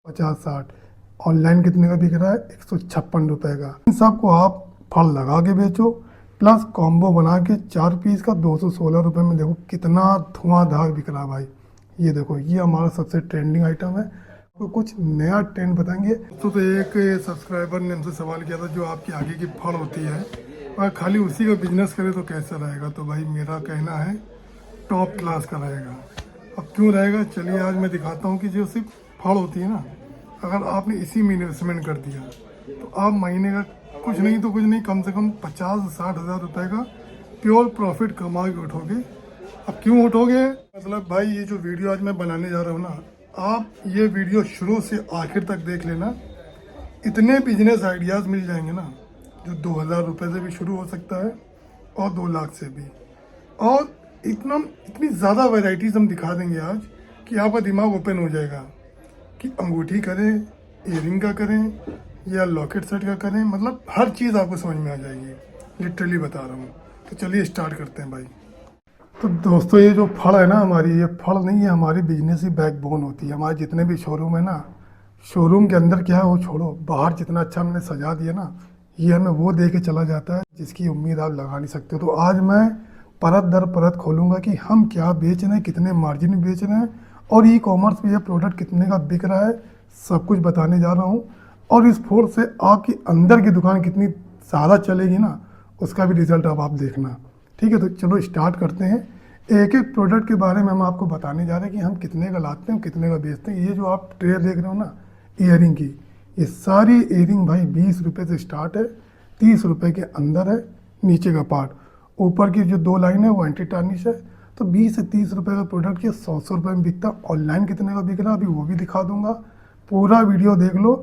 50-60। Online कितने का बिक रहा है? 156 रुपये का। इन सब को आप फल लगा के बेचो, प्लस कॉम्बो बना के 4 पीस का 216 रुपये में। देखो कितना धुआंधार बिक रहा है भाई। ये देखो, ये हमारा सबसे ट्रेंडिंग आइटम है। तो कुछ नया ट्रेंड बताएंगे। तो एक सब्सक्राइबर ने हमसे सवाल किया था, जो आपकी आगे की फल होती है और खाली उसी का बिजनेस करे तो कैसा रहेगा? तो भाई मेरा कहना है टॉप क्लास का रहेगा। अब क्यों रहेगा, चलिए आज मैं दिखाता हूँ कि जो सिर्फ फल होती है ना, अगर आपने इसी में इन्वेस्टमेंट कर दिया तो आप महीने का कुछ नहीं तो कुछ नहीं, कम से कम 50-60 हज़ार रुपये का प्योर प्रॉफिट कमा के उठोगे। अब क्यों उठोगे, मतलब भाई ये जो वीडियो आज मैं बनाने जा रहा हूँ ना, आप ये वीडियो शुरू से आखिर तक देख लेना। इतने बिजनेस आइडियाज़ मिल जाएंगे ना, जो 2000 रुपये से भी शुरू हो सकता है और 2 लाख से भी। और इतनी ज़्यादा वैरायटीज़ हम दिखा देंगे आज कि आपका दिमाग ओपन हो जाएगा कि अंगूठी करें, ईयरिंग का करें या लॉकेट सेट का करें, मतलब हर चीज़ आपको समझ में आ जाएगी। लिटरली बता रहा हूँ। तो चलिए स्टार्ट करते हैं भाई। तो दोस्तों, ये जो फड़ है ना हमारी, ये फड़ नहीं है, हमारी बिजनेस की बैकबोन होती है। हमारे जितने भी शोरूम है ना, शोरूम के अंदर क्या है वो छोड़ो, बाहर जितना अच्छा हमने सजा दिया ना, ये हमें वो दे के चला जाता है जिसकी उम्मीद आप लगा नहीं सकते। तो आज मैं परत दर परत खोलूँगा कि हम क्या बेच रहे हैं, कितने मार्जिन में बेच रहे हैं, और ई कॉमर्स में ये प्रोडक्ट कितने का बिक रहा है, सब कुछ बताने जा रहा हूँ। और इस फोर्स से आपकी अंदर की दुकान कितनी ज़्यादा चलेगी ना, उसका भी रिजल्ट अब आप देखना। ठीक है, तो चलो स्टार्ट करते हैं। एक एक प्रोडक्ट के बारे में हम आपको बताने जा रहे हैं कि हम कितने का लाते हैं, कितने का बेचते हैं। ये जो आप ट्रे देख रहे हो ना ईयरिंग की, ये सारी ईयरिंग भाई 20 रुपये से स्टार्ट है, 30 रुपये के अंदर है। नीचे का पार्ट, ऊपर की जो 2 लाइन है वो एंटी टार्निश है। तो 20 से 30 रुपये का प्रोडक्ट ये 100 रुपये में बिकता है। ऑनलाइन कितने का बिक रहा है अभी वो भी दिखा दूंगा, पूरा वीडियो देख लो।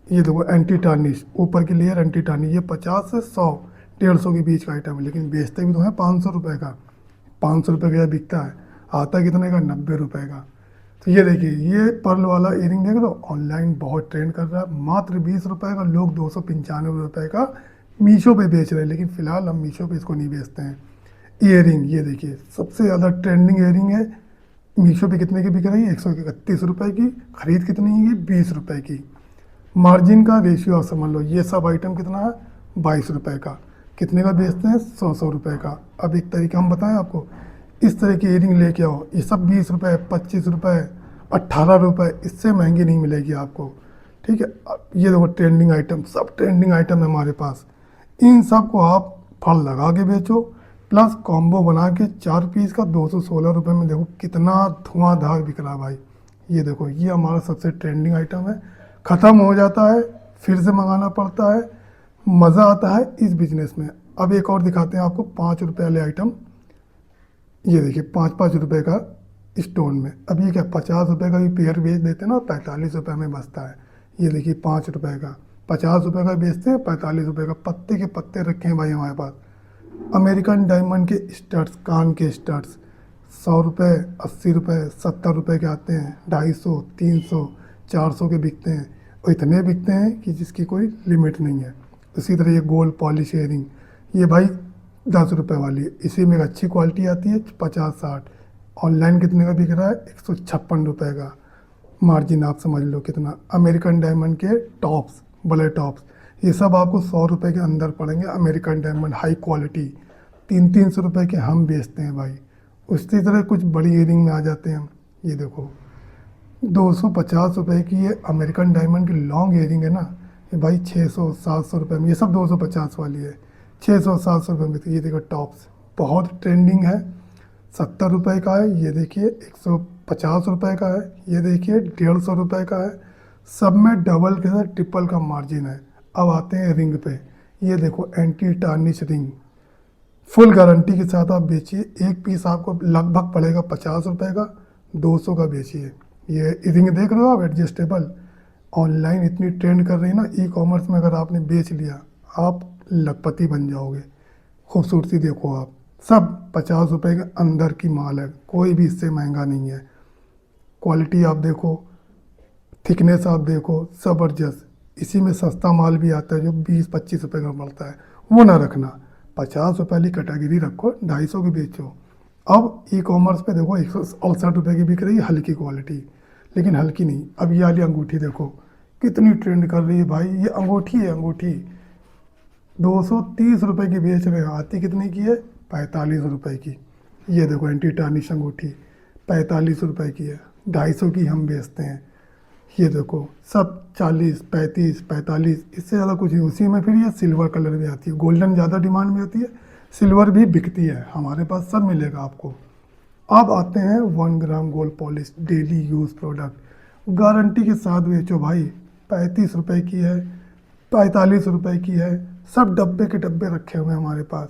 ये देखो एंटी टार्निश, ऊपर की लेयर एंटी टार्निश, ये 50 से 100 150 के बीच का आइटम है, लेकिन बेचते भी तो है 500 रुपये का। 500 रुपये का बिकता है, आता कितने का? 90 रुपये का। तो ये देखिए, ये पर्ल वाला ईयरिंग देख लो, ऑनलाइन बहुत ट्रेंड कर रहा है। मात्र 20 रुपये का, लोग 295 रुपये का मीशो पे बेच रहे हैं, लेकिन फ़िलहाल हम मीशो पे इसको नहीं बेचते हैं। ईयरिंग ये देखिए, सबसे ज़्यादा ट्रेंडिंग ईयरिंग है। मीशो पे कितने की बिक रही है? 131 रुपये की। खरीद कितनी है? 20 रुपये की। मार्जिन का रेशियो आप समझ लो, ये सब आइटम कितना है? 22 रुपये का। कितने का बेचते हैं? 100 रुपये का। अब एक तरीका हम बताएं आपको, इस तरह की ईयरिंग लेके आओ, ये सब 20 रुपये, 25 रुपये, 18 रुपये, इससे महंगी नहीं मिलेगी आपको। ठीक है, अब ये देखो ट्रेंडिंग आइटम, सब ट्रेंडिंग आइटम है हमारे पास। इन सब को आप फल लगा के बेचो, प्लस कॉम्बो बना के 4 पीस का 216 रुपये में। देखो कितना धुआंधार बिक रहा है भाई। ये देखो, ये हमारा सबसे ट्रेंडिंग आइटम है। ख़त्म हो जाता है, फिर से मंगाना पड़ता है। मज़ा आता है इस बिज़नेस में। अब एक और दिखाते हैं आपको 5 रुपये वाले आइटम। ये देखिए 5-5 रुपये का स्टोन में। अब ये क्या 50 रुपये का भी पेयर बेच देते हैं ना, 45 रुपये में बचता है। ये देखिए 5 रुपये का, 50 रुपये का बेचते हैं, 45 रुपये का। पत्ते के पत्ते रखे हैं भाई हमारे पास। अमेरिकन डायमंड के स्टड्स, कान के स्टड्स 100 रुपये, 80 रुपये, 70 रुपये के आते हैं, 250, 300, 400 के बिकते हैं। और इतने बिकते हैं कि जिसकी कोई लिमिट नहीं है। इसी तरह ये गोल्ड पॉलिश ईयरिंग, ये भाई 10 रुपये वाली है, इसी में एक अच्छी क्वालिटी आती है 50-60। ऑनलाइन कितने का बिक रहा है? 156 रुपये का। मार्जिन आप समझ लो कितना। अमेरिकन डायमंड के टॉप्स, बड़े टॉप्स, ये सब आपको 100 रुपये के अंदर पड़ेंगे। अमेरिकन डायमंड हाई क्वालिटी 300-300 रुपये के हम बेचते हैं भाई। उसी तरह कुछ बड़ी ईयरिंग में आ जाते हैं हम। ये देखो 250 रुपये की ये अमेरिकन डायमंड की लॉन्ग ईयरिंग है ना, ये भाई 600-700 रुपये में। ये सब 250 वाली है, 600-700 रुपये में। तो ये देखो टॉप्स बहुत ट्रेंडिंग है, 70 रुपये का है। ये देखिए 150 रुपये का है। ये देखिए 150 रुपये का है। सब में डबल के साथ ट्रिपल का मार्जिन है। अब आते हैं रिंग पे। ये देखो anti tarnish ring, full guarantee के साथ आप बेचिए। एक पीस आपको लगभग पड़ेगा 50 रुपये का, 200 का बेचिए। ये रिंग देख रहे हो आप, एडजस्टेबल। ऑनलाइन इतनी ट्रेंड कर रही है ना, ई कॉमर्स में अगर आपने बेच लिया आप लखपति बन जाओगे। खूबसूरती देखो आप, सब 50 रुपये के अंदर की माल है, कोई भी इससे महंगा नहीं है। क्वालिटी आप देखो, थिकनेस आप देखो, ज़बरदस्त। इसी में सस्ता माल भी आता है जो 20-25 रुपये का पड़ता है, वो ना रखना। 50 रुपये वाली कैटेगरी रखो, 250 की बेचो। अब ई कॉमर्स पे देखो 168 रुपये की बिक रही है हल्की क्वालिटी, लेकिन हल्की नहीं। अब ये वाली अंगूठी देखो कितनी ट्रेंड कर रही है भाई, ये अंगूठी है, अंगूठी 230 रुपए की बेच रहे हैं, आती कितने की है, 45 रुपए की। ये देखो एंटी टार्निश अंगूठी 45 रुपए की है, 250 की हम बेचते हैं। ये देखो सब 40, 35, 45, इससे ज़्यादा कुछ नहीं। उसी में फिर ये सिल्वर कलर में आती है, गोल्डन ज़्यादा डिमांड में होती है, सिल्वर भी बिकती है, हमारे पास सब मिलेगा आपको। अब आते हैं 1 gram gold polish daily use product, guarantee के साथ बेचो भाई। 35 रुपए की है, 45 रुपए की है, सब डब्बे के डब्बे रखे हुए हैं हमारे पास।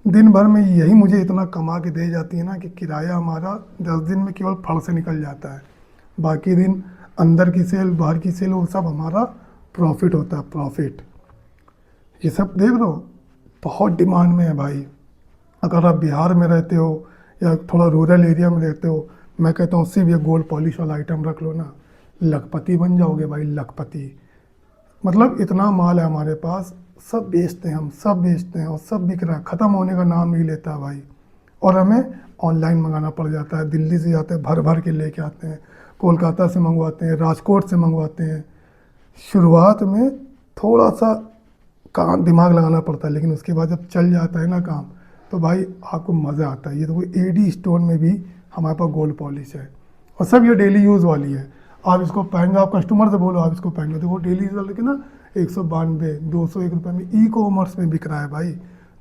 दिन भर में यही मुझे इतना कमा के दे जाती है ना कि किराया हमारा 10 दिन में केवल फड़ से निकल जाता है। बाकी दिन अंदर की सेल बाहर की सेल वो सब हमारा प्रॉफिट होता है, प्रॉफिट। ये सब देख लो बहुत डिमांड में है भाई। अगर आप बिहार में रहते हो या थोड़ा रूरल एरिया में रहते हो, मैं कहता हूँ सिर्फ ये गोल्ड पॉलिश वाला आइटम रख लो ना, लखपति बन जाओगे भाई, लखपति। मतलब इतना माल है हमारे पास, सब बेचते हैं हम, सब बेचते हैं और सब बिक रहा है, ख़त्म होने का नाम नहीं लेता भाई। और हमें ऑनलाइन मंगाना पड़ जाता है, दिल्ली से जाते हैं भर भर के लेके आते हैं, कोलकाता से मंगवाते हैं, राजकोट से मंगवाते हैं। शुरुआत में थोड़ा सा काम दिमाग लगाना पड़ता है, लेकिन उसके बाद जब चल जाता है ना काम, तो भाई आपको मज़ा आता है। ये तो कोई एडी स्टोन में भी हमारे पास गोल्ड पॉलिश है, और सब ये डेली यूज़ वाली है। आप इसको पहनगे, आप कस्टमर से बोलो आप इसको पहनगे, तो वो डेली यूज़ वाले के ना 192, 201 रुपये में ई कॉमर्स में बिक रहा है भाई।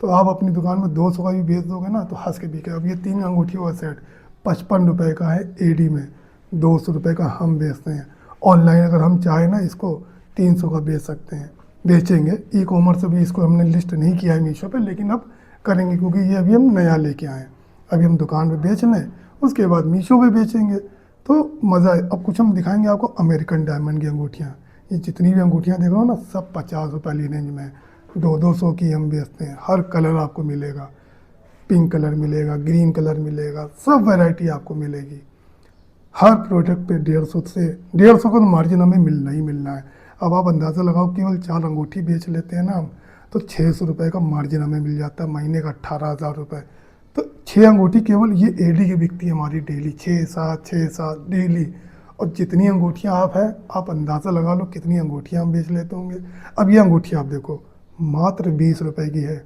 तो आप अपनी दुकान में 200 का भी बेच दोगे ना तो हंस के बिके। अब ये 3 अंगूठियों का सेट 55 रुपये का है एडी में, 200 रुपये का हम बेचते हैं। ऑनलाइन अगर हम चाहें ना इसको 300 का बेच सकते हैं, बेचेंगे। ई कॉमर्स अभी इसको हमने लिस्ट नहीं किया है मीशो पे, लेकिन अब करेंगे क्योंकि ये अभी हम नया लेके आए हैं। अभी हम दुकान पे बेच लें, उसके बाद मीशो पे बेचेंगे तो मज़ा है। अब कुछ हम दिखाएंगे आपको अमेरिकन डायमंड की अंगूठियाँ। ये जितनी भी अंगूठियाँ देख रहे हो ना, सब 50 रुपये वाली रेंज में 200 की हम बेचते हैं। हर कलर आपको मिलेगा, पिंक कलर मिलेगा, ग्रीन कलर मिलेगा, सब वैरायटी आपको मिलेगी। हर प्रोडक्ट पे 150 से 150 का तो मार्जिन हमें मिलना ही मिलना है। अब आप अंदाज़ा लगाओ, केवल 4 अंगूठी बेच लेते हैं ना हम, तो 600 रुपये का मार्जिन हमें मिल जाता है, महीने का 18,000 रुपये। तो 6 अंगूठी केवल ये एडी की बिकती है हमारी डेली, 6-7 डेली। और जितनी अंगूठियाँ आप हैं, आप अंदाज़ा लगा लो कितनी अंगूठियाँ हम बेच लेते होंगे। अब ये अंगूठी आप देखो मात्र 20 रुपये की है,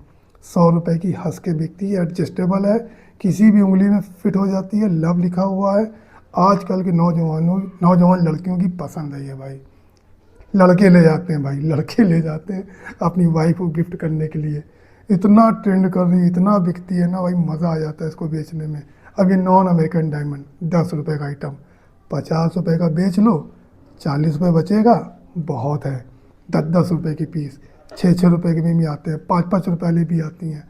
100 रुपये की हंस के बिकती है, एडजस्टेबल है, किसी भी उंगली में फिट हो जाती है, लव लिखा हुआ है। आजकल के नौजवान लड़कियों की पसंद है ये भाई। लड़के ले जाते हैं भाई, लड़के ले जाते हैं अपनी वाइफ को गिफ्ट करने के लिए। इतना ट्रेंड कर रही है, इतना बिकती है ना भाई, मज़ा आ जाता है इसको बेचने में। अब ये नॉन अमेरिकन डायमंड 10 रुपये का आइटम, 50 रुपये का बेच लो, 40 रुपये बचेगा, बहुत है। 10-10 रुपये की पीस, 6-6 रुपये के भी आते हैं, 5-5 रुपये वाली भी आती हैं।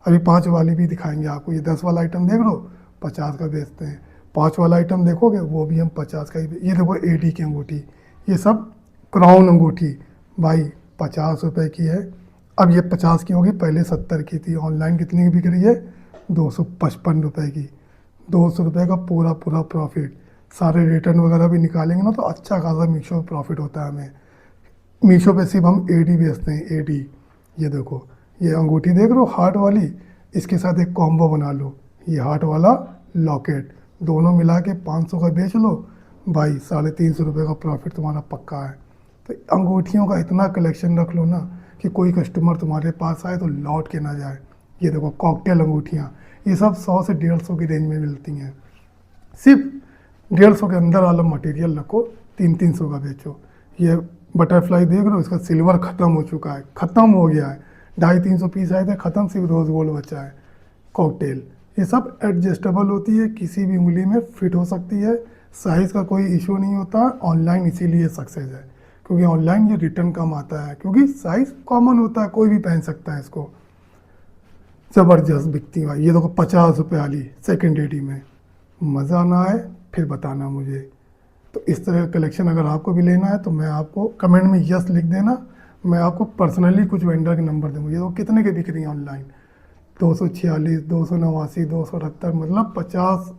अभी 5 वाली भी दिखाएंगे आपको। ये 10 वाला आइटम देख लो, 50 का बेचते हैं। 5 वाला आइटम देखोगे वो भी हम 50 का ही। ये देखो एडी की अंगूठी, ये सब क्राउन अंगूठी भाई 50 रुपये की है। अब ये 50 की होगी, पहले 70 की थी। ऑनलाइन कितनी की बिक रही है, 255 रुपये की। 200 रुपये का पूरा पूरा प्रॉफिट। सारे रिटर्न वगैरह भी निकालेंगे ना तो अच्छा खासा मीशो प्रॉफिट होता है हमें। मीशो पे सिर्फ हम एडी बेचते हैं, एडी। ये देखो ये अंगूठी देख रहे हो हार्ट वाली, इसके साथ एक कॉम्बो बना लो, ये हार्ट वाला लॉकेट, दोनों मिला के 500 का बेच लो भाई, 350 रुपये का प्रॉफिट तुम्हारा पक्का है। तो अंगूठियों का इतना कलेक्शन रख लो ना कि कोई कस्टमर तुम्हारे पास आए तो लौट के ना जाए। ये देखो कॉकटेल अंगूठियाँ, ये सब 100 से 150 की रेंज में मिलती हैं। सिर्फ 150 के अंदर वाला मटेरियल रखो, 300 का बेचो। ये बटरफ्लाई देख रहे हो, इसका सिल्वर ख़त्म हो चुका है, ख़त्म हो गया है। 250-300 पीस आए थे, ख़त्म, सिर्फ रोज़ गोल्ड बचा है। कॉकटेल ये सब एडजस्टेबल होती है, किसी भी उंगली में फिट हो सकती है, साइज़ का कोई इशू नहीं होता। ऑनलाइन इसीलिए सक्सेस है क्योंकि ऑनलाइन ये रिटर्न कम आता है, क्योंकि साइज़ कॉमन होता है, कोई भी पहन सकता है इसको। ज़बरदस्त बिकती है भाई। ये देखो 50 रुपये वाली सेकेंड एडी में, मज़ा ना आए फिर बताना मुझे। तो इस तरह का कलेक्शन अगर आपको भी लेना है तो मैं आपको कमेंट में यस लिख देना, मैं आपको पर्सनली कुछ वेंडर के नंबर दूँगा। ये तो कितने के बिक रही हैं ऑनलाइन, 246, 289, 278, मतलब 50,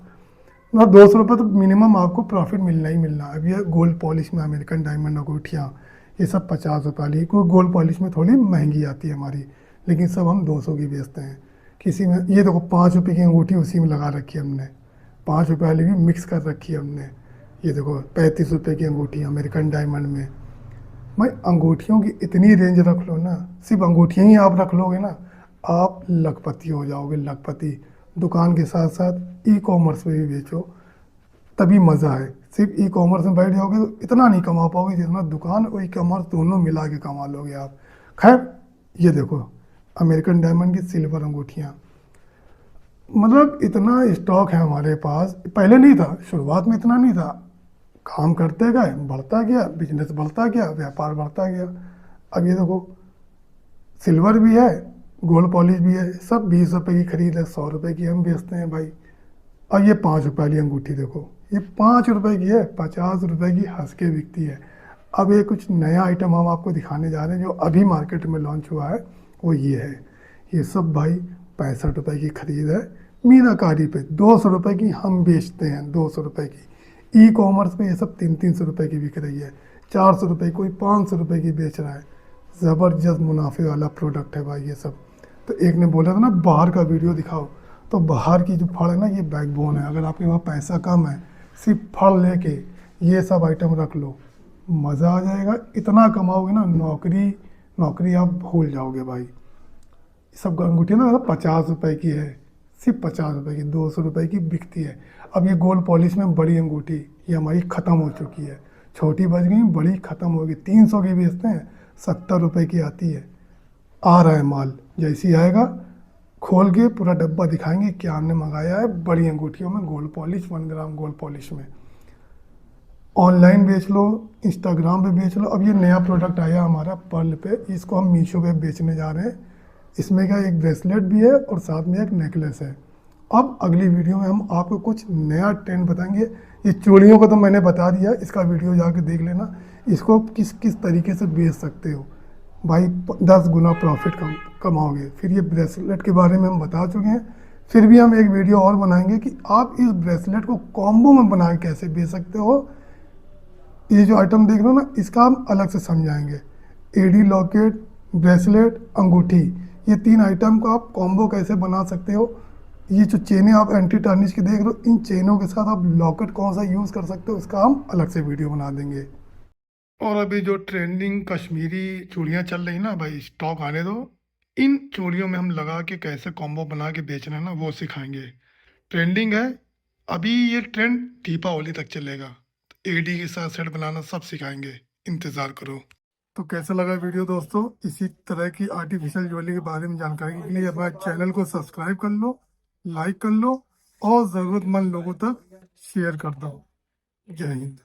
मतलब 200 रुपये तो मिनिमम आपको प्रॉफिट मिलना ही मिलना है। अब ये गोल्ड पॉलिश में अमेरिकन डायमंड अंगूठियाँ ये सब 50 रुपये वाली, क्योंकि गोल्ड पॉलिश में थोड़ी महंगी आती है हमारी, लेकिन सब हम 200 की बेचते हैं। किसी में ये देखो 5 रुपये की अंगूठी उसी में लगा रखी है हमने, 5 रुपये वाली भी मिक्स कर रखी है हमने। ये देखो 35 रुपये की अंगूठी अमेरिकन डायमंड में। भाई अंगूठियों की इतनी रेंज रख लो ना, सिर्फ अंगूठियाँ ही आप रख लोगे ना, आप लखपति हो जाओगे, लखपति। दुकान के साथ साथ ई कॉमर्स में भी बेचो, तभी मज़ा है। सिर्फ ई कॉमर्स में बैठ जाओगे तो इतना नहीं कमा पाओगे जितना दुकान और ई कॉमर्स दोनों मिला के कमा लोगे आप। खैर, ये देखो अमेरिकन डायमंड की सिल्वर अंगूठियाँ, मतलब इतना स्टॉक है हमारे पास, पहले नहीं था, शुरुआत में इतना नहीं था। काम करते गए, बढ़ता गया, बिजनेस बढ़ता गया, व्यापार बढ़ता गया। अब ये देखो सिल्वर भी है, गोल्ड पॉलिश भी है, सब 20 रुपए की खरीद है, 100 रुपए की हम बेचते हैं भाई। और ये 5 रुपए वाली अंगूठी देखो, ये 5 रुपए की है, 50 रुपए की हंस के बिकती है। अब ये कुछ नया आइटम हम आपको दिखाने जा रहे हैं जो अभी मार्केट में लॉन्च हुआ है, वो ये है। ये सब भाई 65 रुपए की खरीद है, मीनाकारी पे 200 रुपए की हम बेचते हैं, 200 रुपए की। ई कॉमर्स पे ये सब 300-300 रुपए की बिक रही है, 400 रुपए, कोई 500 रुपए की बेच रहा है। ज़बरदस्त मुनाफे वाला प्रोडक्ट है भाई ये सब। तो एक ने बोला था ना बाहर का वीडियो दिखाओ, तो बाहर की जो फड़ है ना, ये बैकबोन है। अगर आपके पास पैसा कम है, सिर्फ फड़ लेके ये सब आइटम रख लो, मज़ा आ जाएगा। इतना कमाओगे ना, नौकरी नौकरी आप भूल जाओगे भाई। सब अंगूठी ना 50 रुपए की है, सिर्फ 50 रुपए की, 200 रुपए की बिकती है। अब ये गोल्ड पॉलिश में बड़ी अंगूठी, ये हमारी ख़त्म हो चुकी है, छोटी बच गई, बड़ी ख़त्म होगी। 300 की बेचते हैं, 70 रुपए की आती है। आ रहा है माल, जैसी आएगा खोल के पूरा डब्बा दिखाएंगे क्या हमने मंगाया है, बड़ी अंगूठियों में gold polish, 1 gram gold polish में। ऑनलाइन बेच लो, इंस्टाग्राम पे बेच लो। अब ये नया प्रोडक्ट आया हमारा पर्ल पे, इसको हम मीशो पे बेचने जा रहे हैं। इसमें क्या एक ब्रेसलेट भी है और साथ में एक नेकलेस है। अब अगली वीडियो में हम आपको कुछ नया ट्रेंड बताएंगे। ये चूड़ियों का तो मैंने बता दिया, इसका वीडियो जाके देख लेना। इसको किस किस तरीके से बेच सकते हो भाई, 10 गुना प्रॉफिट कमाओगे। फिर ये ब्रेसलेट के बारे में हम बता चुके हैं, फिर भी हम एक वीडियो और बनाएंगे कि आप इस ब्रेसलेट को कॉम्बो में बना के कैसे बेच सकते हो। ये जो आइटम देख रहे हो ना, इसका हम अलग से समझाएंगे। एडी लॉकेट, ब्रेसलेट, अंगूठी, ये 3 आइटम को आप कॉम्बो कैसे बना सकते हो। ये जो चेनें आप एंटी टार्निश की देख रहे हो, इन चेनों के साथ आप लॉकेट कौन सा यूज़ कर सकते हो, इसका हम अलग से वीडियो बना देंगे। और अभी जो ट्रेंडिंग कश्मीरी चूड़ियाँ चल रही ना भाई, स्टॉक आने दो। इन चूड़ियों में हम लगा के कैसे कॉम्बो बना के बेचना है ना, वो सिखाएंगे। ट्रेंडिंग है अभी, ये ट्रेंड दीपावली तक चलेगा। एडी के साथ सेट बनाना सब सिखाएंगे, इंतज़ार करो। तो कैसा लगा वीडियो दोस्तों। इसी तरह की आर्टिफिशियल ज्वेलरी के बारे में जानकारी के लिए हमारे चैनल को सब्सक्राइब कर लो, लाइक कर लो और ज़रूरतमंद लोगों तक शेयर कर दो। जय हिंद।